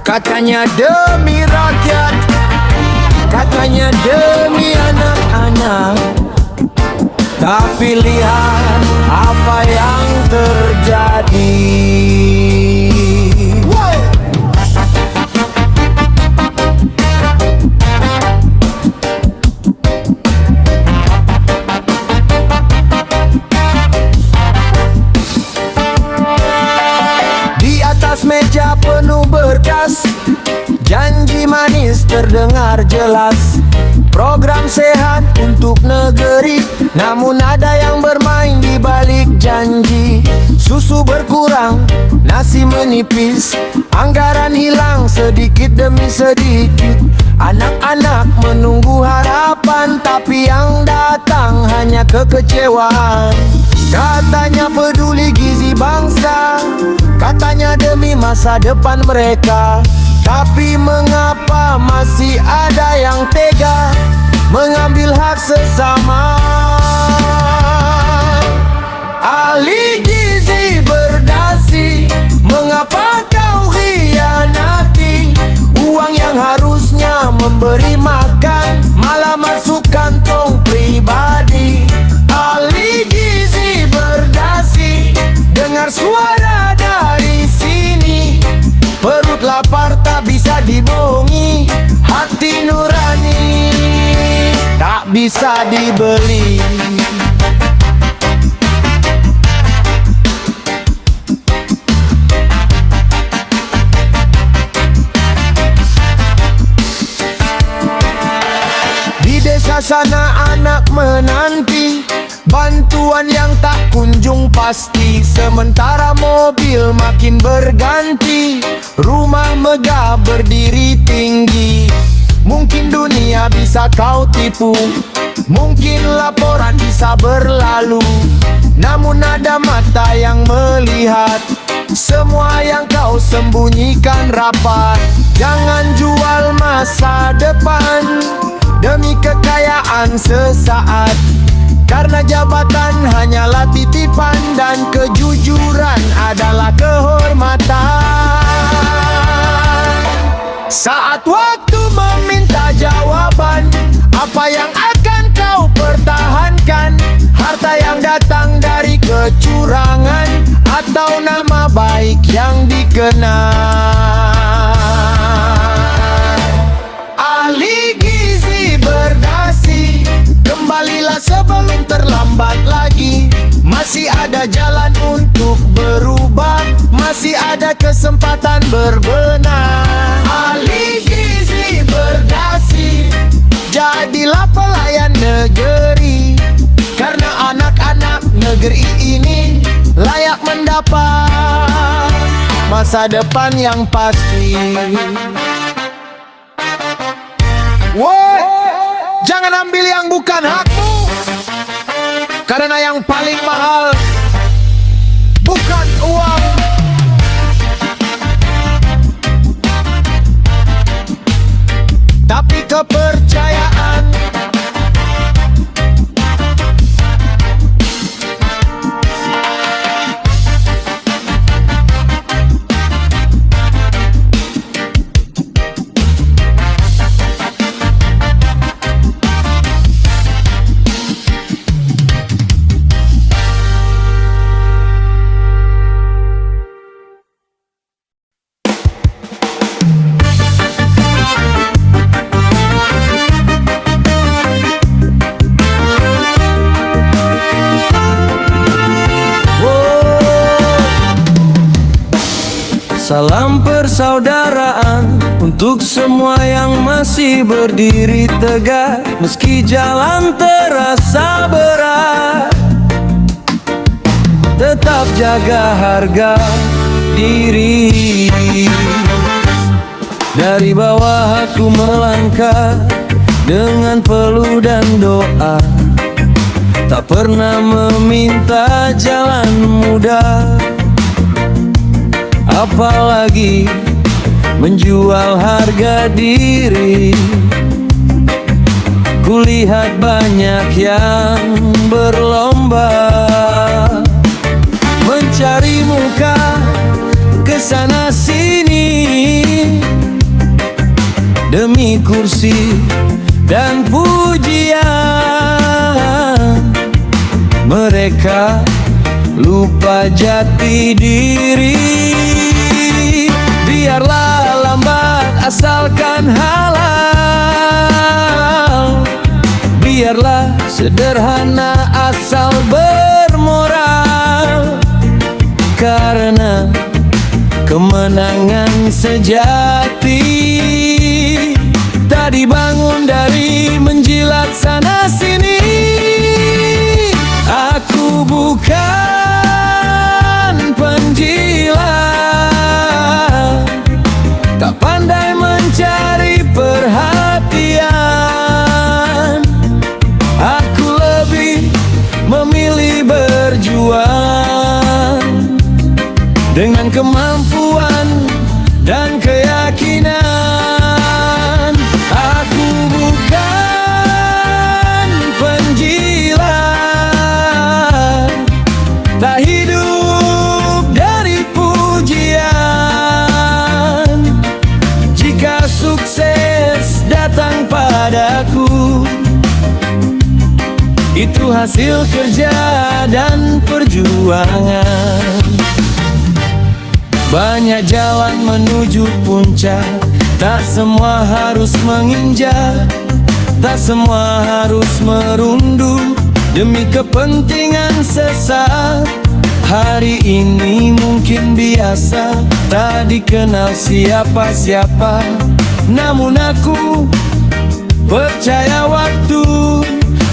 Katanya demi rakyat, katanya demi anak-anak. Tapi lihat apa yang terjadi. Di atas meja penuh berkas, janji manis terdengar jelas. Program sehat untuk negeri, namun ada yang bermain di balik janji. Susu berkurang, nasi menipis, anggaran hilang sedikit demi sedikit. Anak-anak menunggu harapan, tapi yang datang hanya kekecewaan. Katanya peduli gizi bangsa, katanya demi masa depan mereka. Tapi mengapa masih ada yang tega mengambil hak sesama? Ahli gizi berdasi, mengapa kau khianati? Uang yang harusnya memberi makan malah masuk kantong pribadi. Ahli gizi berdasi, dengar suara dari sini. Perut lapar tak bisa dibohongi, hati nurani tak bisa dibeli. Di desa sana anak menanti bantuan yang tak kunjung pasti. Sementara mobil makin berganti, rumah megah berdiri tinggi. Mungkin dunia bisa kau tipu, mungkin laporan bisa berlalu, namun ada mata yang melihat semua yang kau sembunyikan rapat. Jangan jual masa depan demi kekayaan sesaat, karena jabatan hanyalah titipan dan kejujuran adalah kehormatan. Saat waktu meminta jawaban, apa yang akan kau pertahankan? Harta yang datang dari kecurangan atau nama baik yang dikenal? Ahli gizi berdasi, kembalilah sebelum terlambat lagi. Masih ada jalan untuk berubah, masih ada kesempatan berbenah. Ahli gizi berdasi, jadilah pelayan negeri, karena anak-anak negeri ini layak mendapat masa depan yang pasti. Woi, jangan ambil yang bukan hakmu, karena yang paling mahal bukan uang, tapi kepercayaan. Salam persaudaraan untuk semua yang masih berdiri tegak, meski jalan terasa berat. Tetap jaga harga diri. Dari bawah aku melangkah dengan peluh dan doa, tak pernah meminta jalan mudah, apalagi menjual harga diri. Kulihat banyak yang berlomba mencari muka kesana sini, demi kursi dan pujian. Mereka lupa jati diri. Biarlah lambat asalkan halal, biarlah sederhana asal bermoral. Karena kemenangan sejati tak dibangun dari menjilat sana sini. Aku bukan penjilat, tak pandai mencari perhatian. Aku lebih memilih berjuang dengan kemampuan dan keyakinan. Aku bukan penjilat, tak hidup dari pujian. Jika sukses datang padaku, itu hasil kerja dan perjuangan. Banyak jalan menuju puncak, tak semua harus menginjak, tak semua harus merunduk demi kepentingan sesaat. Hari ini mungkin biasa, tak dikenal siapa-siapa, namun aku percaya waktu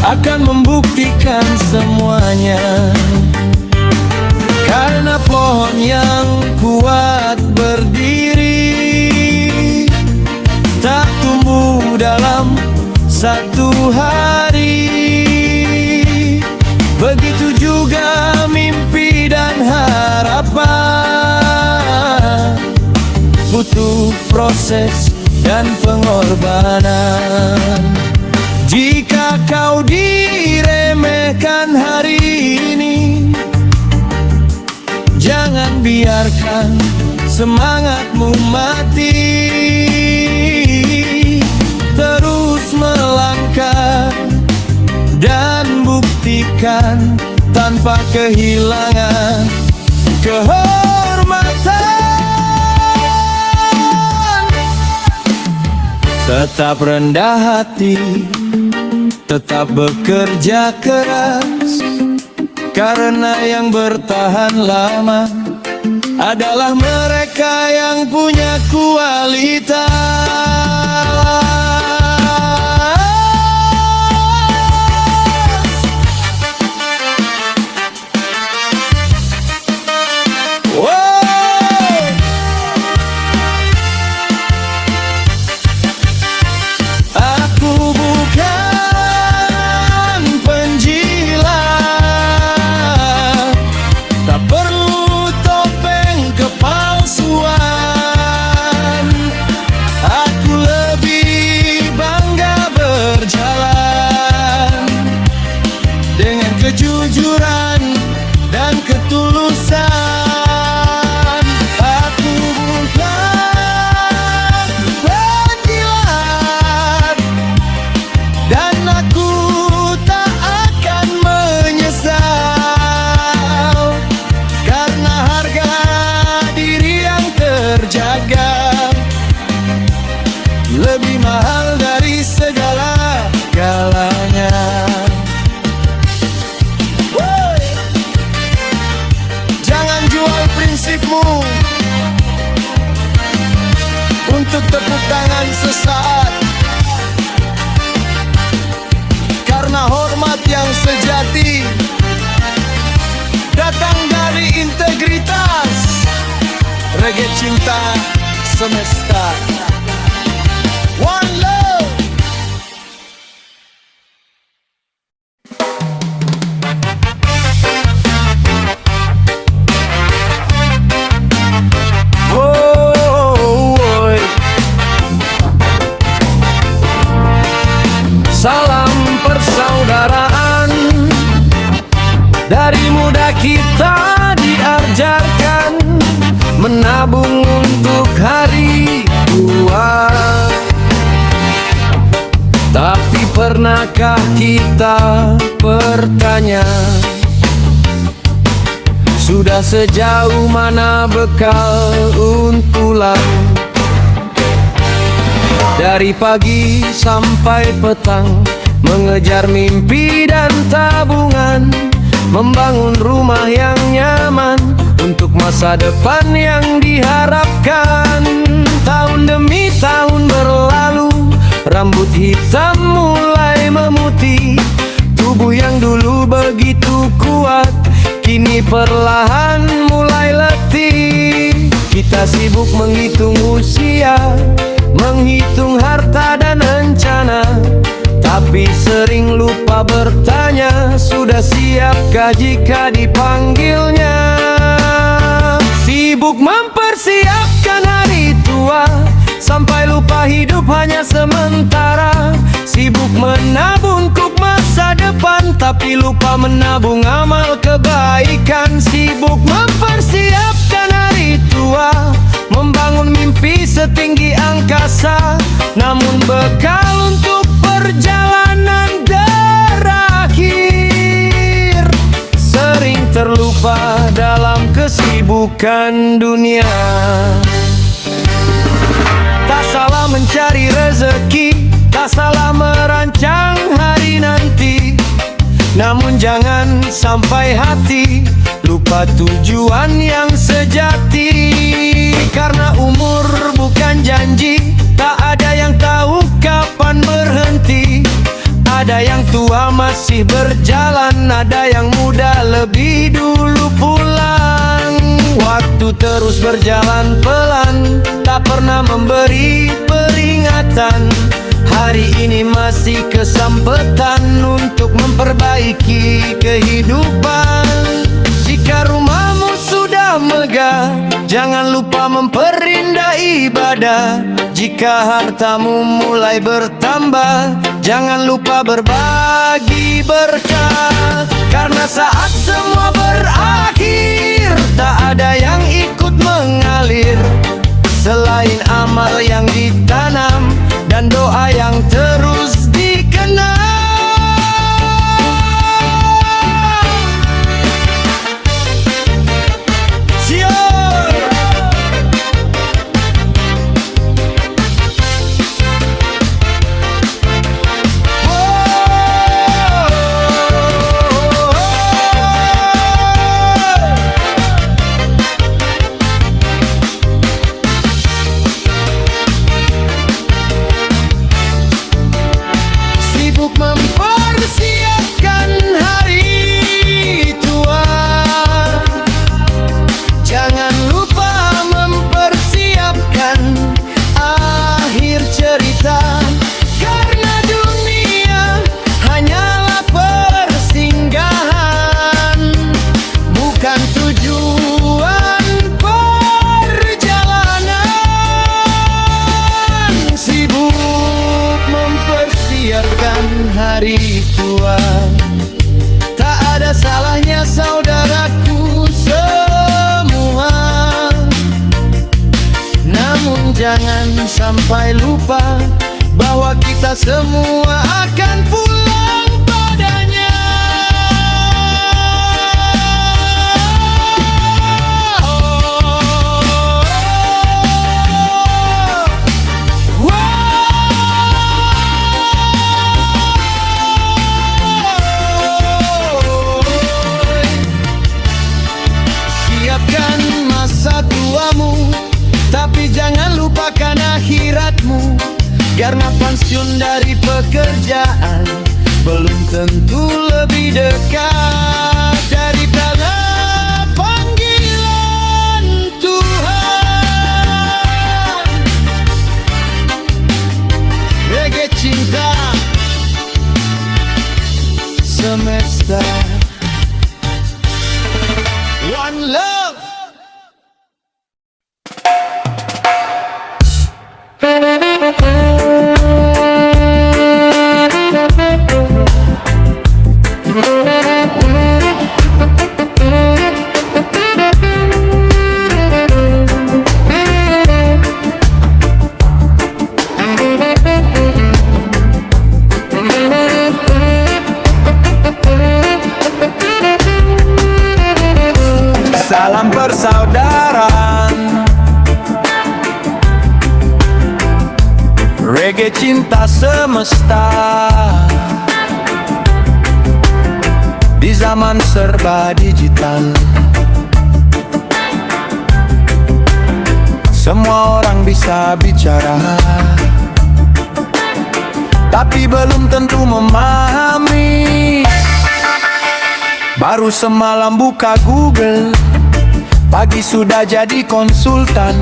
akan membuktikan semuanya. Karena pohon yang kuat berdiri tak tumbuh dalam satu hari. Begitu juga mimpi dan harapan, butuh proses dan pengorbanan. Jika kau diremehkan hari ini, jangan biarkan semangatmu mati. Terus melangkah dan buktikan tanpa kehilangan kehormatan. Tetap rendah hati, tetap bekerja keras, karena yang bertahan lama adalah mereka yang punya kualitas. Aku bukan penjilat, tak perlu topeng kepalsuan. Aku lebih bangga berjalan dengan kejujuran dan ketulusan. Aku bukan penjilat, dan aku tak akan menyesal, karena harga diri yang terjaga lebih mahal dari segala-galanya. Jangan jual prinsipmu untuk tepuk tangan sesaat, karena hormat yang sejati datang dari integritas. Reggae cinta semesta. One love. Salam persaudaraan, dari muda kita diajarkan menabung untuk hari tua. Tapi pernahkah kita bertanya, sudah sejauh mana bekal untuk pulang? Dari pagi sampai petang, mengejar mimpi dan tabungan, membangun rumah yang nyaman untuk masa depan yang diharapkan. Tahun demi tahun berlalu, rambut hitam mulai memutih. Tubuh yang dulu begitu kuat, kini perlahan mulai letih. Kita sibuk menghitung usia, menghitung harta dan rencana, tapi sering lupa bertanya, sudah siapkah jika dipanggilnya? Sibuk mempersiapkan hari tua, sampai lupa hidup hanya sementara. Sibuk menabung untuk masa depan, tapi lupa menabung amal kebaikan. Sibuk mempersiapkan hari tua, membangun mimpi setinggi angkasa, namun bekal untuk perjalanan berakhir sering terlupa dalam kesibukan dunia. Tak salah mencari rezeki, tak salah merancang hari nanti, namun jangan sampai hati lupa tujuan yang sejati. Karena umur bukan janji, tak ada yang tahu kapan berhenti. Ada yang tua masih berjalan, ada yang muda lebih dulu pulang. Waktu terus berjalan pelan, tak pernah memberi peringatan. Hari ini masih kesempetan untuk memperbaiki kehidupan. Jika rumahmu sudah megah, jangan lupa memperindah ibadah. Jika hartamu mulai bertambah, jangan lupa berbagi berkah. Karena saat semua berakhir, tak ada yang ikut mengalir selain amal yang ditanam dan doa yang terus dikenal. Mempersiapkan hari tua, jangan lupa mempersiapkan akhir cerita. Karena dunia hanyalah persinggahan, bukan tujuan perjalanan. Sibuk mempersiapkan hari tua, tak ada salahnya saudaraku semua. Namun jangan sampai lupa bahwa kita semua akan pulang padanya. Siapkan masa tuamu, tapi jangan lupakan akhiratmu. Karena pensiun dari pekerjaan belum tentu lebih dekat daripada panggilan Tuhan. Reggae cinta semesta, one love. cinta semesta. Di zaman serba digital, semua orang bisa bicara, tapi belum tentu memahami. Baru semalam buka Google, pagi sudah jadi konsultan.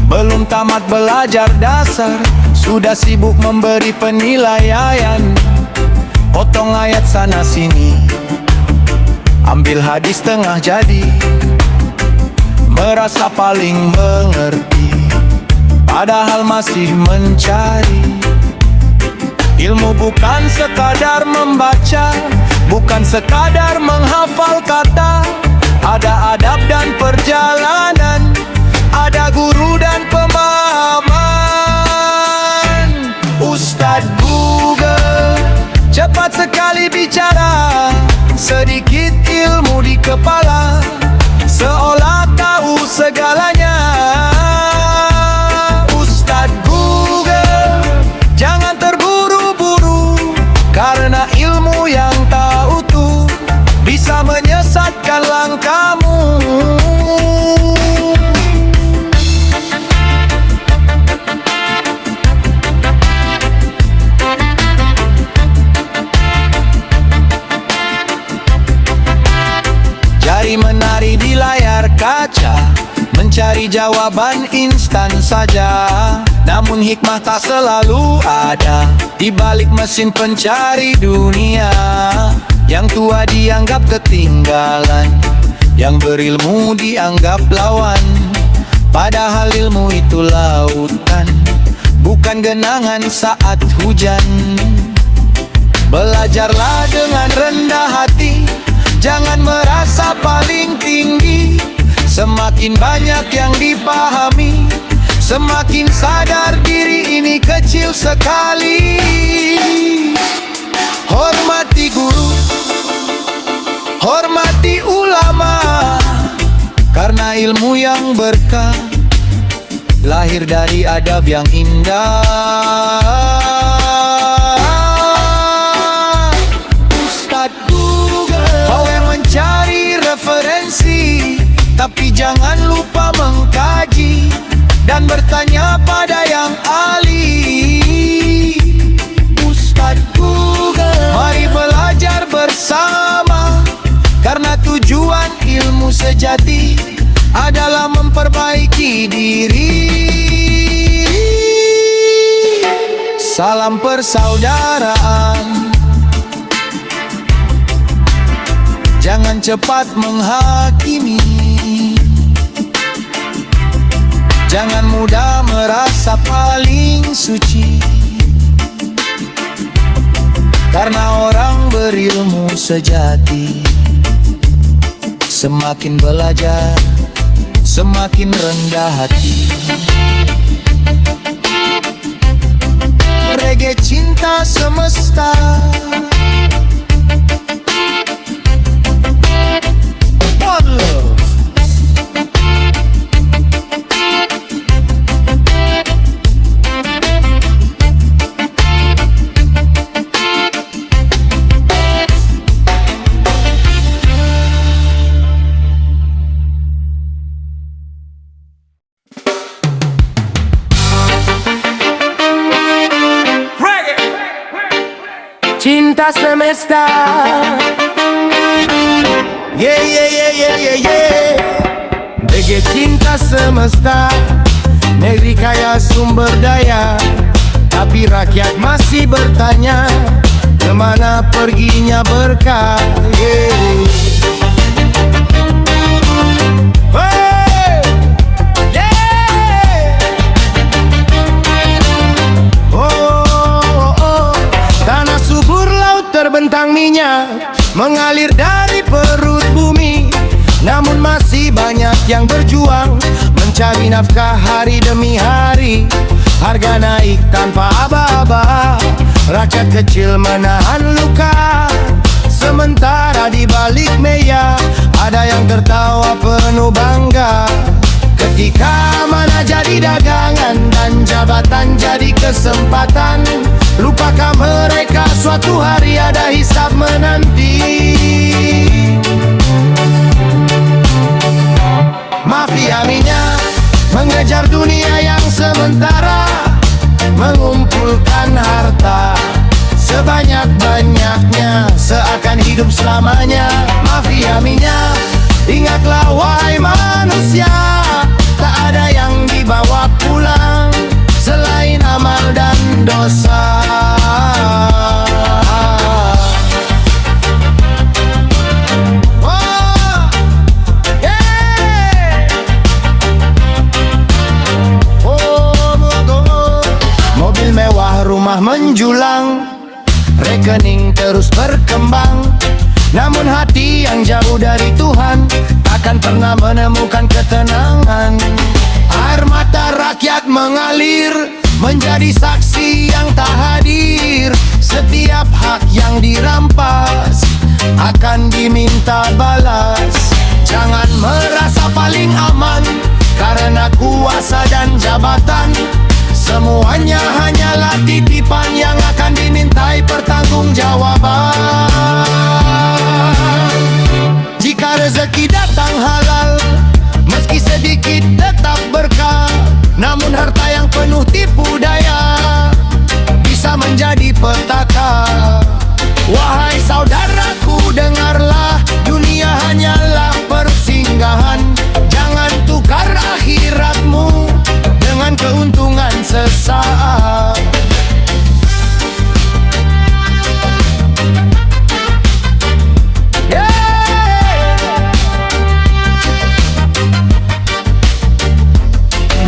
Belum tamat belajar dasar, sudah sibuk memberi penilaian. Potong ayat sana sini, ambil hadis tengah jadi, merasa paling mengerti, padahal masih mencari. Ilmu bukan sekadar membaca, bukan sekadar menghafal kata. Ada adab dan perjalanan, ada guru dan pemahaman. Ustadz Google cepat sekali bicara, sedikit ilmu di kepala, seolah tahu segalanya. Ustadz Google, jangan terburu-buru, karena ilmu yang tak utuh bisa menyesatkan langkahmu. Jari menari di layar kaca, mencari jawaban instan saja. Namun hikmah tak selalu ada di balik mesin pencari dunia. Yang tua dianggap ketinggalan, yang berilmu dianggap lawan. Padahal ilmu itu lautan, bukan genangan saat hujan. Belajarlah dengan rendah hati, jangan merasa paling tinggi. Semakin banyak yang dipahami, semakin sadar diri ini kecil sekali. Hormati guru, hormati ulama, karena ilmu yang berkah lahir dari adab yang indah. Ustadz Google, kau yang mencari referensi, tapi jangan lupa mengkaji dan bertanya pada yang ahli. Ustadz Google, mari belajar bersama, karena tujuan ilmu sejati adalah memperbaiki diri. Salam persaudaraan, jangan cepat menghakimi, jangan mudah merasa paling suci, karena orang berilmu sejati semakin belajar, semakin rendah hati. Reggae cinta semesta. One love. Cinta semesta. Yeah, yeah, yeah, yeah, yeah, yeah. Reggae cinta semesta. Negeri kaya sumber daya, tapi rakyat masih bertanya, kemana perginya berkah. Yeah. Terbentang minyak mengalir dari perut bumi, namun masih banyak yang berjuang mencari nafkah hari demi hari. Harga naik tanpa aba-aba, rakyat kecil menahan luka. Sementara di balik meja ada yang tertawa penuh bangga Logika mana jadi dagangan dan jabatan jadi kesempatan. Lupakah mereka suatu hari ada hisab menanti. Mafia minyak mengejar dunia yang sementara, mengumpulkan harta sebanyak-banyaknya, seakan hidup selamanya. Mafia minyak, ingatlah wahai manusia, tak ada yang dibawa pulang selain amal dan dosa. Mobil mewah, rumah menjulang, rekening terus berkembang. Namun hati yang jauh dari Tuhan takkan pernah menemukan ketenangan. Air mata rakyat mengalir, menjadi saksi yang tak hadir. Setiap hak yang dirampas akan diminta balas. Jangan merasa paling aman karena kuasa dan jabatan. Semuanya hanyalah titipan yang akan dimintai pertanggungjawaban. Jika rezeki datang halal, meski sedikit tetap berkah. Namun harta yang penuh tipu daya bisa menjadi petaka. Wahai saudaraku, dengarlah, dunia hanyalah persinggahan. Jangan tukar akhiratmu dengan keuntungan sesaat.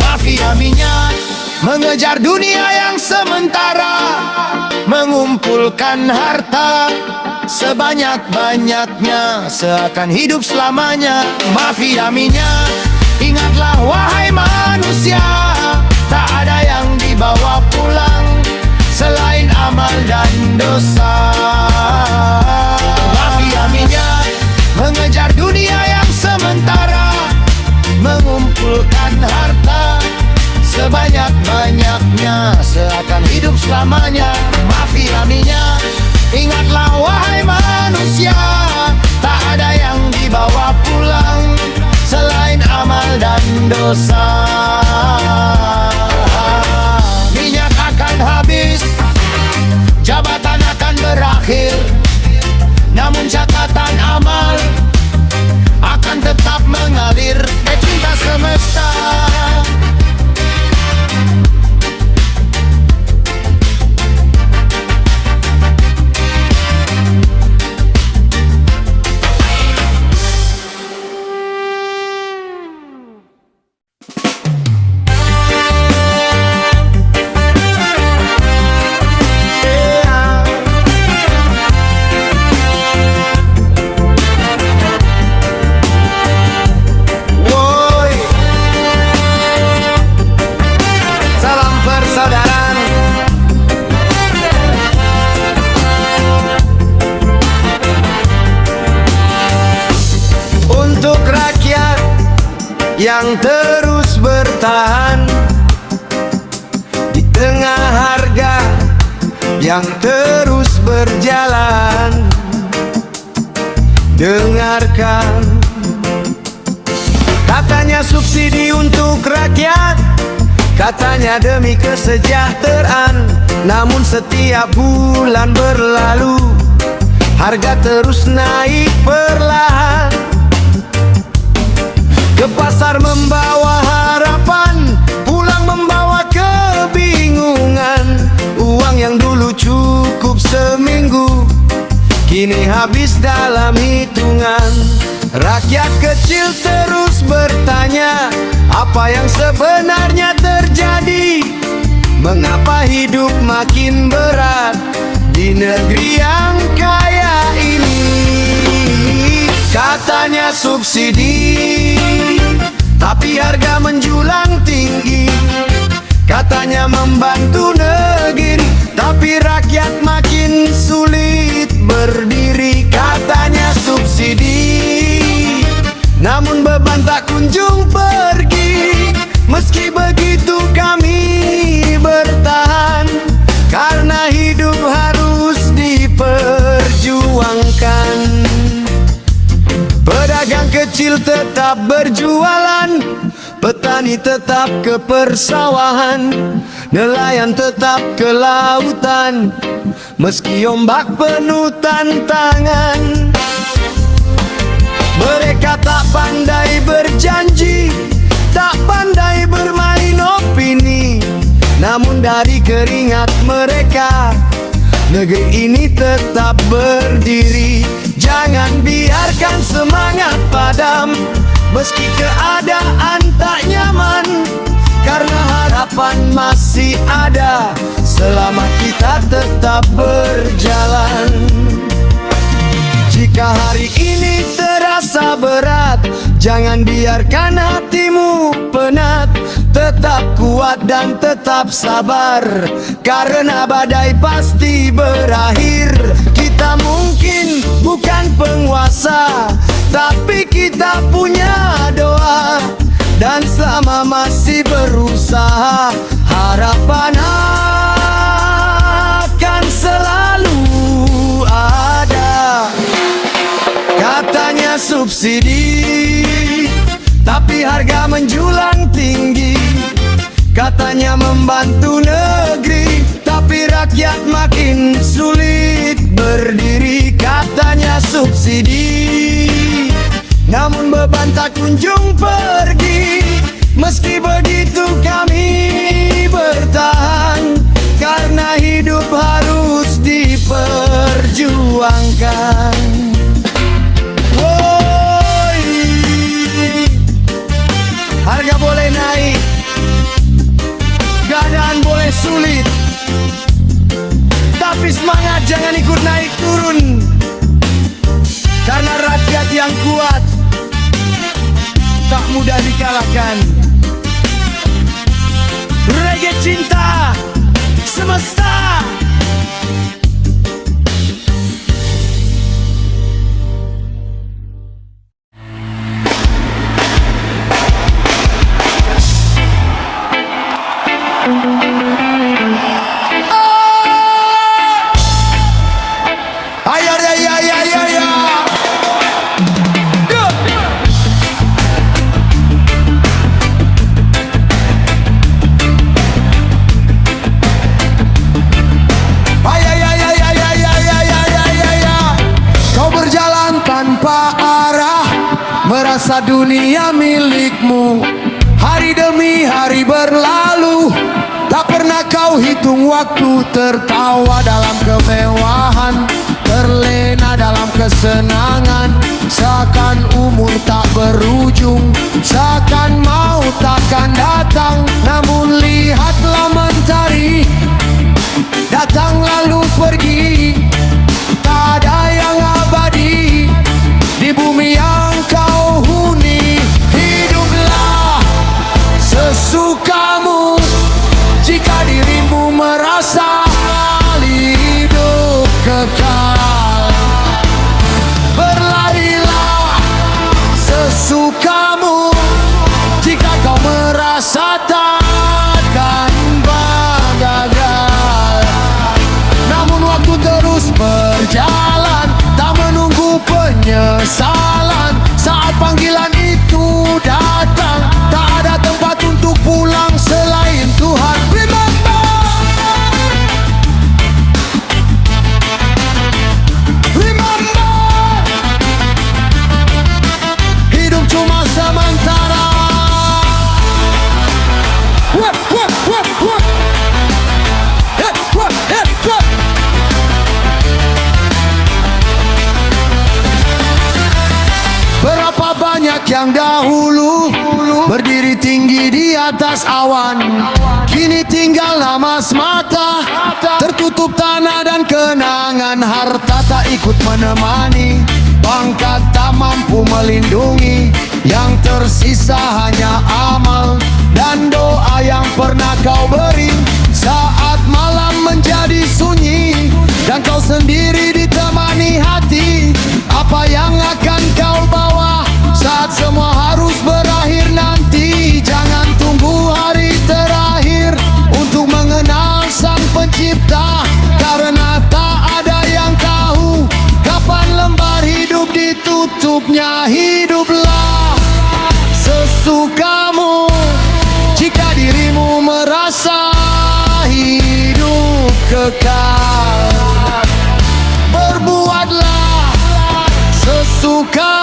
Mafia minyak mengejar dunia yang sementara, mengumpulkan harta sebanyak-banyaknya, seakan hidup selamanya. Mafia minyak, ingatlah wahai manusia, tak ada yang dibawa pulang selain amal dan dosa. Mafia minyak mengejar dunia yang sementara, mengumpulkan harta sebanyak-banyaknya, seakan hidup selamanya. Mafia minyak, ingatlah wahai manusia, tak ada yang dibawa pulang selain amal dan dosa. Minyak akan habis, jabatan akan berakhir, namun catatan amal akan tetap mengalir. Cinta semesta. Yang terus bertahan di tengah harga yang terus berjalan. Dengarkan, katanya subsidi untuk rakyat, katanya demi kesejahteraan. Namun setiap bulan berlalu, harga terus naik perlahan. Ke pasar membawa harapan, pulang membawa kebingungan. Uang yang dulu cukup seminggu, kini habis dalam hitungan. Rakyat kecil terus bertanya, apa yang sebenarnya terjadi? Mengapa hidup makin berat di negeri yang kaya ini? Katanya subsidi, tapi harga menjulang tinggi. Katanya membantu negeri, tapi rakyat makin sulit berdiri. Katanya subsidi, namun beban tak kunjung pergi. Meski begitu kami bertahan, karena hidup harus diperjuangkan. Pedagang kecil tetap berjualan, petani tetap ke persawahan, nelayan tetap ke lautan, meski ombak penuh tantangan. Mereka tak pandai berjanji, tak pandai bermain opini, namun dari keringat mereka negeri ini tetap berdiri. Jangan biarkan semangat padam, meski keadaan tak nyaman, karena harapan masih ada selama kita tetap berjalan. Jika hari ini terasa berat, jangan biarkan hatimu penat. Tetap kuat dan tetap sabar, karena badai pasti berakhir. Kita mungkin bukan penguasa, tapi kita punya doa, dan selama masih berusaha, harapan akan selalu ada. Katanya subsidi, tapi harga menjulang tinggi. Katanya membantu negeri, tapi rakyat makin sulit berdiri. Katanya subsidi, namun beban tak kunjung pergi. Meski begitu kami bertahan, karena hidup harus diperjuangkan. Harga boleh naik, keadaan boleh sulit, tapi semangat jangan ikut naik turun, karena rakyat yang kuat tak mudah dikalahkan. Reggae cinta semesta. Merasa dunia milikmu, hari demi hari berlalu, tak pernah kau hitung waktu. Tertawa dalam kemewahan, terlena dalam kesenangan, seakan umur tak berujung, seakan mau takkan datang. Namun lihatlah mentari, datang lalu pergi, tak ada yang abadi di bumi yang kau huni. Hiduplah sesukamu, jika dirimu merasa hidup kekal. Berlarilah sesukamu, jika kau merasa takkan gagal. Namun waktu terus berjalan, tak menunggu penyesalan. Saat panggilan itu datang, tak ada tempat untuk pulang selain Tuhan. Remember, hidup cuma sementara. Berapa banyak yang dahulu berdiri tinggi di atas awan, kini tinggal nama semata, tertutup tanah dan kenangan. Harta tak ikut menemani, pangkat tak mampu melindungi, yang tersisa hanya amal dan doa yang pernah kau beri. Saat malam menjadi sunyi dan kau sendiri ditemani hati, apa yang akan kau bawa saat semua harus berakhir nanti? Jangan tunggu hiduplah sesukamu. Jika dirimu merasa hidup kekal, berbuatlah sesukamu.